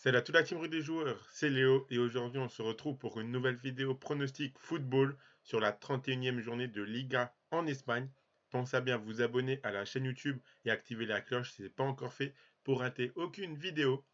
Salut à toute la team rue des joueurs, c'est Léo et aujourd'hui on se retrouve pour une nouvelle vidéo pronostic football sur la 31e journée de Liga en Espagne. Pensez à bien vous abonner à la chaîne YouTube et activer la cloche si ce n'est pas encore fait pour rater aucune vidéo.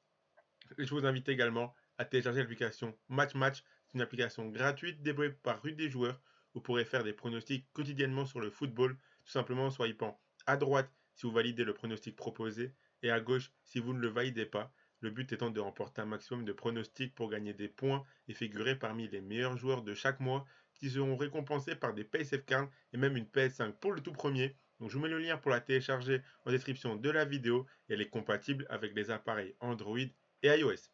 Et je vous invite également à télécharger l'application Match Match, c'est une application gratuite développée par rue des joueurs. Vous pourrez faire des pronostics quotidiennement sur le football, tout simplement en swipant à droite si vous validez le pronostic proposé et à gauche si vous ne le validez pas. Le but étant de remporter un maximum de pronostics pour gagner des points et figurer parmi les meilleurs joueurs de chaque mois qui seront récompensés par des PSF Cards et même une PS5 pour le tout premier. Donc je vous mets le lien pour la télécharger en description de la vidéo et elle est compatible avec les appareils Android et iOS.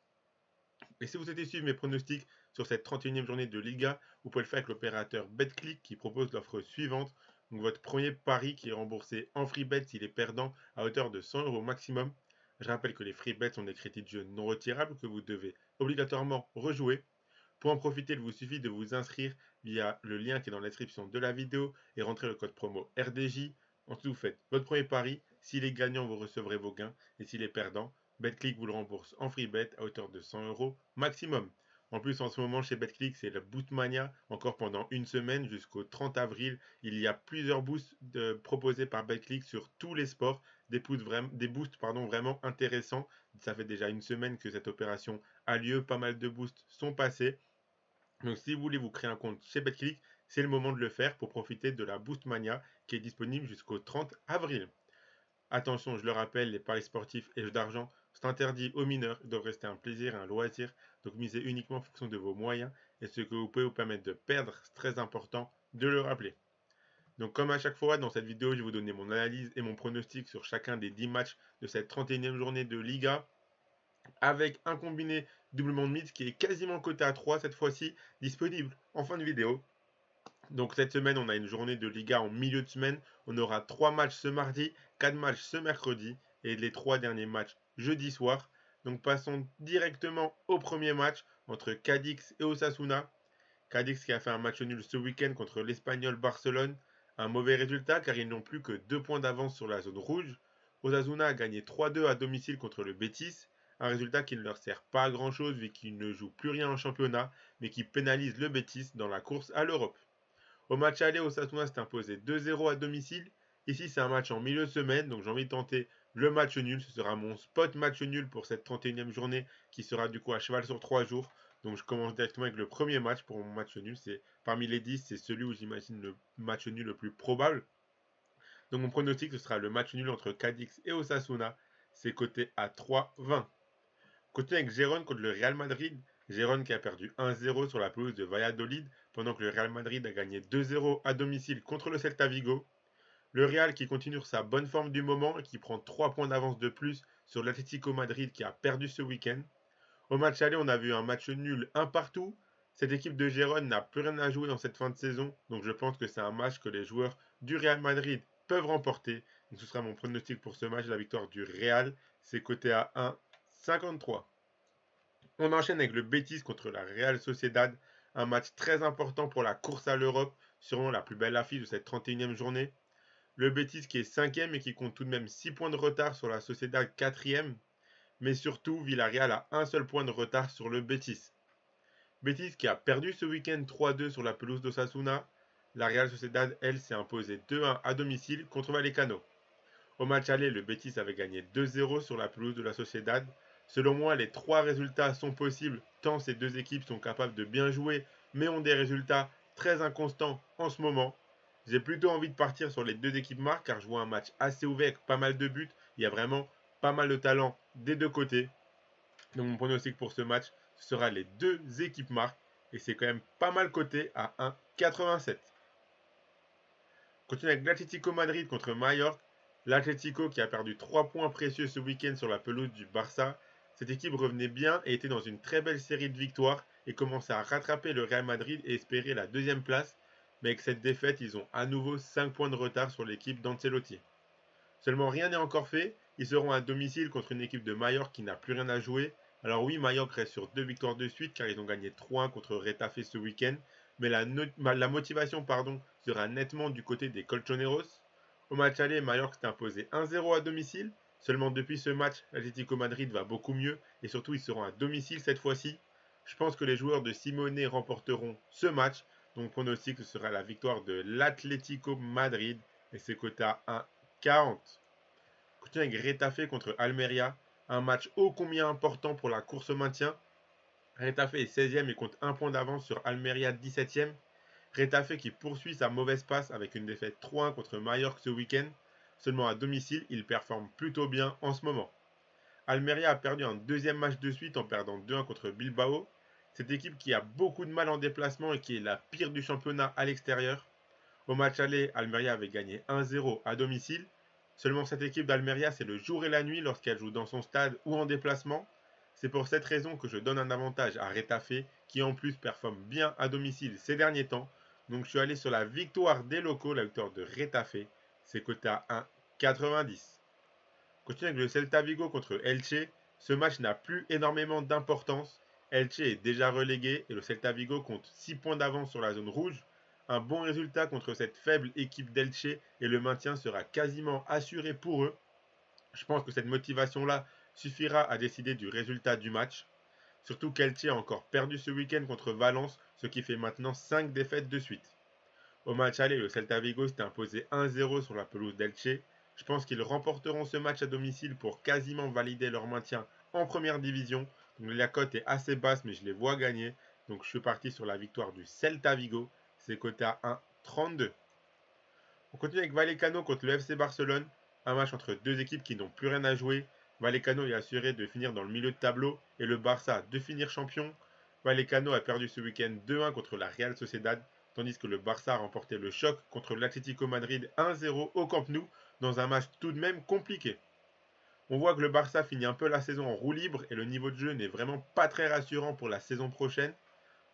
Et si vous souhaitez suivre mes pronostics sur cette 31e journée de Liga, vous pouvez le faire avec l'opérateur BetClick qui propose l'offre suivante. Donc votre premier pari qui est remboursé en free bet s'il est perdant à hauteur de 100 euros maximum. Je rappelle que les free bets sont des crédits de jeu non retirables que vous devez obligatoirement rejouer. Pour en profiter, il vous suffit de vous inscrire via le lien qui est dans la description de la vidéo et rentrer le code promo RDJ. Ensuite, vous faites votre premier pari. S'il est gagnant, vous recevrez vos gains. Et s'il est perdant, BetClick vous le rembourse en free bet à hauteur de 100 euros maximum. En plus, en ce moment, chez BetClick, c'est la Boost Mania. Encore pendant une semaine jusqu'au 30 avril, il y a plusieurs boosts proposés par BetClick sur tous les sports. Des boosts vraiment intéressants. Ça fait déjà une semaine que cette opération a lieu. Pas mal de boosts sont passés. Donc si vous voulez vous créer un compte chez BetClick, c'est le moment de le faire pour profiter de la Boost Mania qui est disponible jusqu'au 30 avril. Attention, je le rappelle, les paris sportifs et jeux d'argent sont interdits aux mineurs. Ils doivent rester un plaisir et un loisir. Donc misez uniquement en fonction de vos moyens et ce que vous pouvez vous permettre de perdre. C'est très important de le rappeler. Donc comme à chaque fois, dans cette vidéo, je vais vous donner mon analyse et mon pronostic sur chacun des 10 matchs de cette 31e journée de Liga avec un combiné doublement de mid qui est quasiment coté à 3 cette fois-ci, disponible en fin de vidéo. Donc cette semaine, on a une journée de Liga en milieu de semaine. On aura 3 matchs ce mardi, 4 matchs ce mercredi et les 3 derniers matchs jeudi soir. Donc passons directement au premier match entre Cadix et Osasuna. Cadix qui a fait un match nul ce week-end contre l'Espagnol Barcelone. Un mauvais résultat car ils n'ont plus que 2 points d'avance sur la zone rouge. Osasuna a gagné 3-2 à domicile contre le Betis. Un résultat qui ne leur sert pas à grand chose vu qu'ils ne jouent plus rien en championnat mais qui pénalise le Betis dans la course à l'Europe. Au match aller, Osasuna s'est imposé 2-0 à domicile. Ici, c'est un match en milieu de semaine, donc j'ai envie de tenter le match nul. Ce sera mon spot match nul pour cette 31e journée qui sera du coup à cheval sur 3 jours. Donc je commence directement avec le premier match pour mon match nul. C'est parmi les 10, c'est celui où j'imagine le match nul le plus probable. Donc mon pronostic, ce sera le match nul entre Cadix et Osasuna. C'est coté à 3,20. Continue avec Gérone contre le Real Madrid. Gérone qui a perdu 1-0 sur la pelouse de Valladolid, pendant que le Real Madrid a gagné 2-0 à domicile contre le Celta Vigo. Le Real qui continue sa bonne forme du moment et qui prend 3 points d'avance de plus sur l'Atlético Madrid qui a perdu ce week-end. Au match aller, on a vu un match nul un partout. Cette équipe de Gérone n'a plus rien à jouer dans cette fin de saison, donc je pense que c'est un match que les joueurs du Real Madrid peuvent remporter. Donc ce sera mon pronostic pour ce match, la victoire du Real. C'est coté à 1,53. On enchaîne avec le Betis contre la Real Sociedad, un match très important pour la course à l'Europe, sûrement la plus belle affiche de cette 31e journée. Le Betis qui est 5e et qui compte tout de même 6 points de retard sur la Sociedad 4e, mais surtout Villarreal a un seul point de retard sur le Betis. Betis qui a perdu ce week-end 3-2 sur la pelouse d'Osasuna. La Real Sociedad, elle, s'est imposée 2-1 à domicile contre Vallecano. Au match aller, le Betis avait gagné 2-0 sur la pelouse de la Sociedad. Selon moi, les trois résultats sont possibles tant ces deux équipes sont capables de bien jouer mais ont des résultats très inconstants en ce moment. J'ai plutôt envie de partir sur les deux équipes marques car je vois un match assez ouvert avec pas mal de buts. Il y a vraiment pas mal de talent des deux côtés. Donc mon pronostic pour ce match ce sera les deux équipes marques et c'est quand même pas mal coté à 1,87. Continue avec l'Atlético Madrid contre Mallorca. L'Atlético qui a perdu 3 points précieux ce week-end sur la pelouse du Barça. Cette équipe revenait bien et était dans une très belle série de victoires et commençait à rattraper le Real Madrid et espérer la deuxième place. Mais avec cette défaite, ils ont à nouveau 5 points de retard sur l'équipe d'Ancelotti. Seulement rien n'est encore fait. Ils seront à domicile contre une équipe de Mallorca qui n'a plus rien à jouer. Alors oui, Mallorca reste sur 2 victoires de suite car ils ont gagné 3-1 contre Retafe ce week-end. Mais la motivation sera nettement du côté des Colchoneros. Au match aller, Mallorca s'est imposé 1-0 à domicile. Seulement depuis ce match, l'Atlético Madrid va beaucoup mieux et surtout ils seront à domicile cette fois-ci. Je pense que les joueurs de Simeone remporteront ce match. Donc pronostic, ce sera la victoire de l'Atlético Madrid et c'est coté à 1,40. Continue avec Retafe contre Almeria, un match ô combien important pour la course au maintien. Retafe est 16e et compte un point d'avance sur Almeria 17e. Retafe qui poursuit sa mauvaise passe avec une défaite 3-1 contre Mallorca ce week-end. Seulement à domicile, il performe plutôt bien en ce moment. Almeria a perdu un deuxième match de suite en perdant 2-1 contre Bilbao. Cette équipe qui a beaucoup de mal en déplacement et qui est la pire du championnat à l'extérieur. Au match aller, Almeria avait gagné 1-0 à domicile. Seulement cette équipe d'Almeria, c'est le jour et la nuit lorsqu'elle joue dans son stade ou en déplacement. C'est pour cette raison que je donne un avantage à Retafe, qui en plus performe bien à domicile ces derniers temps. Donc je suis allé sur la victoire des locaux, la victoire de Retafe. C'est coté à 1,90. Continue avec le Celta Vigo contre Elche. Ce match n'a plus énormément d'importance. Elche est déjà relégué et le Celta Vigo compte 6 points d'avance sur la zone rouge. Un bon résultat contre cette faible équipe d'Elche et le maintien sera quasiment assuré pour eux. Je pense que cette motivation-là suffira à décider du résultat du match. Surtout qu'Elche a encore perdu ce week-end contre Valence, ce qui fait maintenant 5 défaites de suite. Au match aller, le Celta Vigo s'est imposé 1-0 sur la pelouse d'Elche. Je pense qu'ils remporteront ce match à domicile pour quasiment valider leur maintien en première division. Donc la cote est assez basse, mais je les vois gagner. Donc je suis parti sur la victoire du Celta Vigo. C'est coté à 1,32. On continue avec Vallecano contre le FC Barcelone. Un match entre deux équipes qui n'ont plus rien à jouer. Vallecano est assuré de finir dans le milieu de tableau et le Barça de finir champion. Vallecano a perdu ce week-end 2-1 contre la Real Sociedad, tandis que le Barça a remporté le choc contre l'Atlético Madrid 1-0 au Camp Nou dans un match tout de même compliqué. On voit que le Barça finit un peu la saison en roue libre et le niveau de jeu n'est vraiment pas très rassurant pour la saison prochaine.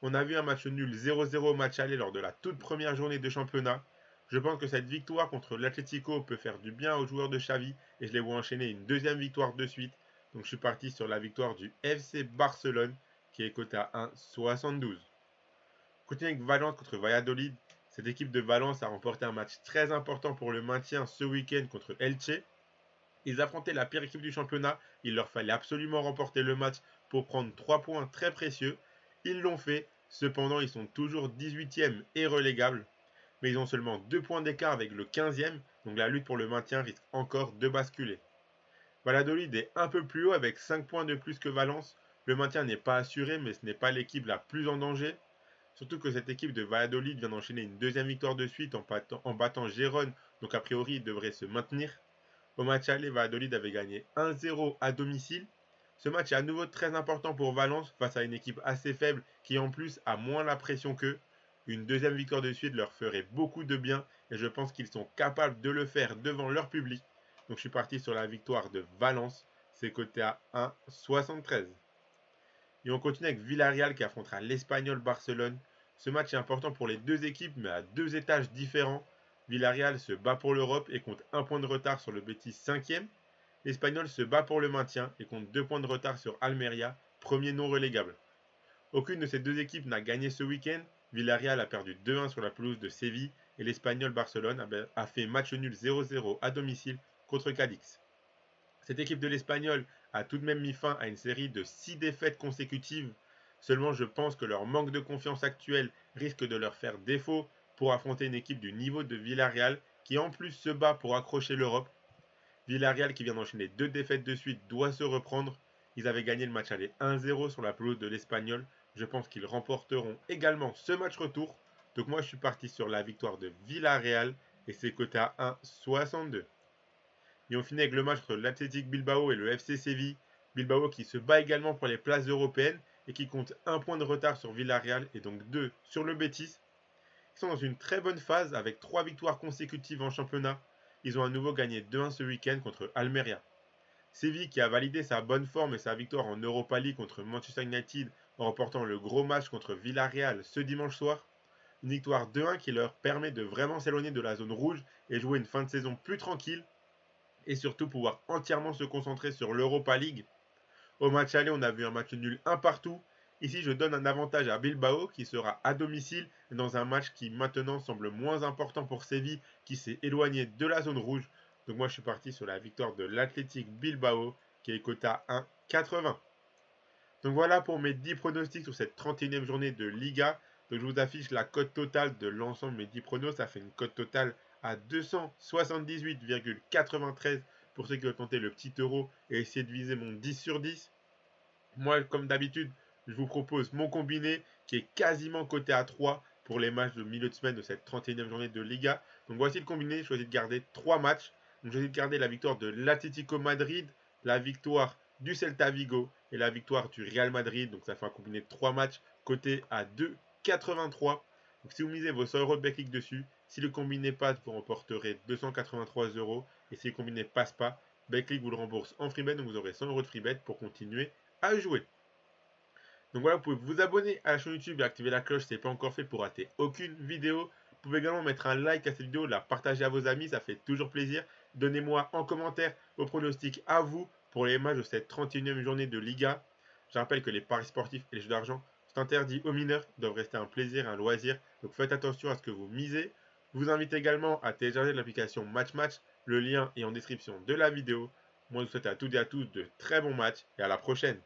On a vu un match nul 0-0 au match aller lors de la toute première journée de championnat. Je pense que cette victoire contre l'Atlético peut faire du bien aux joueurs de Xavi et je les vois enchaîner une deuxième victoire de suite. Donc je suis parti sur la victoire du FC Barcelone qui est coté à 1,72. Continue avec Valence contre Valladolid. Cette équipe de Valence a remporté un match très important pour le maintien ce week-end contre Elche. Ils affrontaient la pire équipe du championnat. Il leur fallait absolument remporter le match pour prendre 3 points très précieux. Ils l'ont fait. Cependant, ils sont toujours 18e et relégables. Mais ils ont seulement 2 points d'écart avec le 15e. Donc la lutte pour le maintien risque encore de basculer. Valladolid est un peu plus haut avec 5 points de plus que Valence. Le maintien n'est pas assuré, mais ce n'est pas l'équipe la plus en danger. Surtout que cette équipe de Valladolid vient d'enchaîner une deuxième victoire de suite en battant Gérone. Donc a priori, il devrait se maintenir. Au match aller, Valladolid avait gagné 1-0 à domicile. Ce match est à nouveau très important pour Valence face à une équipe assez faible qui en plus a moins la pression qu'eux. Une deuxième victoire de suite leur ferait beaucoup de bien et je pense qu'ils sont capables de le faire devant leur public. Donc je suis parti sur la victoire de Valence. C'est coté à 1,73. Et on continue avec Villarreal qui affrontera l'Espagnol Barcelone. Ce match est important pour les deux équipes mais à deux étages différents. Villarreal se bat pour l'Europe et compte un point de retard sur le Betis 5e. L'Espagnol se bat pour le maintien et compte 2 points de retard sur Almeria, premier non relégable. Aucune de ces deux équipes n'a gagné ce week-end. Villarreal a perdu 2-1 sur la pelouse de Séville et l'Espagnol Barcelone a fait match nul 0-0 à domicile contre Cadix. Cette équipe de l'Espagnol a tout de même mis fin à une série de 6 défaites consécutives. Seulement je pense que leur manque de confiance actuel risque de leur faire défaut pour affronter une équipe du niveau de Villarreal qui en plus se bat pour accrocher l'Europe. Villarreal qui vient d'enchaîner 2 défaites de suite doit se reprendre. Ils avaient gagné le match aller 1-0 sur la pelouse de l'Espagnol. Je pense qu'ils remporteront également ce match retour. Donc moi je suis parti sur la victoire de Villarreal et c'est coté à 1,62. Et on finit avec le match entre l'Athletic Bilbao et le FC Séville. Bilbao qui se bat également pour les places européennes et qui compte 1 point de retard sur Villarreal et donc 2 sur le Betis. Ils sont dans une très bonne phase avec 3 victoires consécutives en championnat. Ils ont à nouveau gagné 2-1 ce week-end contre Almeria. Séville qui a validé sa bonne forme et sa victoire en Europa League contre Manchester United en remportant le gros match contre Villarreal ce dimanche soir. Une victoire 2-1 qui leur permet de vraiment s'éloigner de la zone rouge et jouer une fin de saison plus tranquille et surtout pouvoir entièrement se concentrer sur l'Europa League. Au match aller, on a vu un match nul un partout. Ici, je donne un avantage à Bilbao qui sera à domicile dans un match qui maintenant semble moins important pour Séville qui s'est éloigné de la zone rouge. Donc moi je suis parti sur la victoire de l'Athletic Bilbao qui est coté à 1,80. Donc voilà pour mes 10 pronostics sur cette 31e journée de Liga. Donc je vous affiche la cote totale de l'ensemble de mes 10 pronos. Ça fait une cote totale à 278,93 pour ceux qui veulent tenter le petit euro et essayer de viser mon 10 sur 10. Moi, comme d'habitude, je vous propose mon combiné qui est quasiment coté à 3 pour les matchs de milieu de semaine de cette 31e journée de Liga. Donc voici le combiné. Je choisis de garder 3 matchs. Donc je choisis de garder la victoire de l'Atlético Madrid, la victoire du Celta Vigo et la victoire du Real Madrid. Donc ça fait un combiné de 3 matchs coté à 2,83. Donc si vous misez vos 100 euros de Betclic dessus, si le combiné passe, vous remporterez 283 euros. Et si le combiné passe pas, Betclic vous le rembourse en freebet. Donc vous aurez 100 euros de freebet pour continuer à jouer. Donc voilà, vous pouvez vous abonner à la chaîne YouTube et activer la cloche si ce n'est pas encore fait pour rater aucune vidéo. Vous pouvez également mettre un like à cette vidéo, la partager à vos amis, ça fait toujours plaisir. Donnez-moi en commentaire vos pronostics à vous pour les matchs de cette 31e journée de Liga. Je rappelle que les paris sportifs et les jeux d'argent sont interdits aux mineurs, ils doivent rester un plaisir, un loisir. Donc faites attention à ce que vous misez. Je vous invite également à télécharger l'application MatchMatch, le lien est en description de la vidéo. Moi je vous souhaite à toutes et à tous de très bons matchs et à la prochaine.